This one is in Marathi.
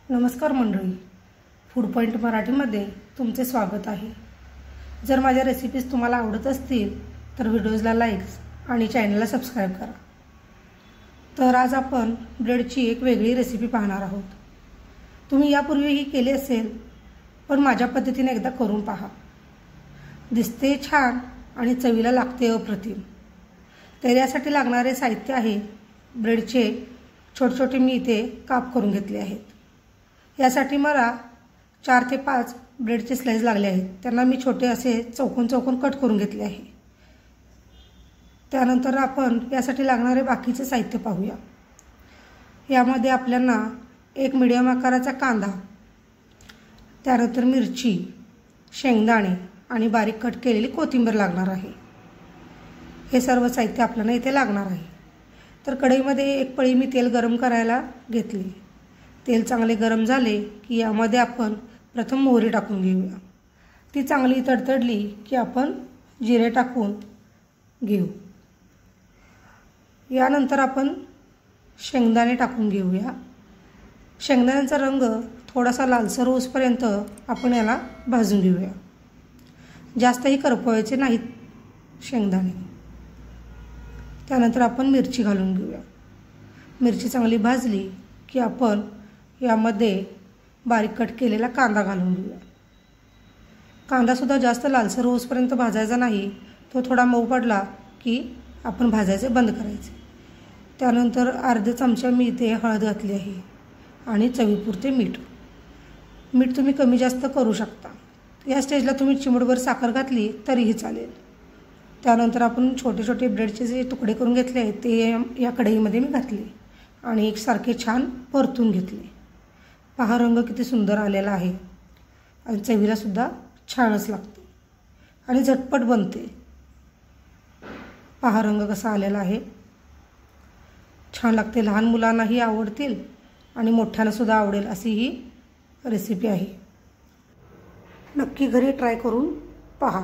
नमस्कार मंडळी, फूड पॉइंट मराठीमध्ये तुमचे स्वागत आहे। जर माझ्या रेसिपीज तुम्हाला आवडत असतील तर व्हिडिओजला लाईक्स आणि चॅनलला सबस्क्राइब करा। तर आज आपण ब्रेडची एक वेगळी रेसिपी पाहणार आहोत। तुम्ही यापूर्वीही केली असेल, पण माझ्या पद्धतीने एकदा करून पहा। दिसते छान आणि चवीला लागते अप्रतिम। तर यासाठी लागणारे साहित्य आहे ब्रेडचे छोटे छोटे मी इथे काप करून घेतले आहेत। यासाठी मला 4 ते 5 ब्रेडचे स्लाइस लागले आहेत। त्यांना मी छोटे असे चौकोन चौकोन कट करून घेतले आहे। त्यानंतर आपण यासाठी लागणारे बाकीचे साहित्य पाहूया। यामध्ये आपल्याला एक मीडियम आकाराचा कांदा, त्यानंतर मिरची, शेंगदाणे आणि बारीक कट केलेली कोथिंबीर लागणार आहे। हे सर्व साहित्य आपल्याला इथे लागणार आहे। तर कढईमध्ये एक पळी मी तेल गरम करायला घेतले। तेल चांगले गरम झाले की यामध्ये आपण प्रथम मोहरी टाकून घेऊया। ती चांगली तडतडली की आपण जिरे टाकून घेऊ। यानंतर आपण शेंगदाणे टाकून घेऊया। शेंगदाण्याचा रंग थोडासा लालसर होईपर्यंत आपण याला भाजून घेऊया। जास्तही करपवायचे नाहीत शेंगदाणे। त्यानंतर आपण मिरची घालून घेऊया। मिरची चांगली भाजली की आपण यामध्ये बारीक कट केलेला कांदा घालून घेऊया। कांदा सुद्धा जास्त लालसर होईपर्यंत भाजायचा नाही, तो थोडा मऊ पडला की आपण भाजायचे बंद करायचे। त्यानंतर अर्धा चमचा मी इथे हळद घातली आहे आणि चवीपुरते मीठ। मीठ तुम्ही कमी जास्त करू शकता। या स्टेजला तुम्ही चिमूटभर साखर घातली तरीही चालेल। त्यानंतर आपण छोटे छोटे ब्रेडचे जे तुकडे करून घेतले आहेत ते या कढईमध्ये मी घातले आणि एकसारखे छान परतून घेतले। पहा रंग किती सुंदर आलेला आहे आणि चवीला सुद्धा छानच लागते आणि झटपट बनते। पहा रंग कसा आलेला आहे, छान लागते। लहान मुलांनाही आवडतील आणि मोठ्यांना सुद्धा आवडेल अशी ही रेसिपी आहे। नक्की घरी ट्राय करून पहा।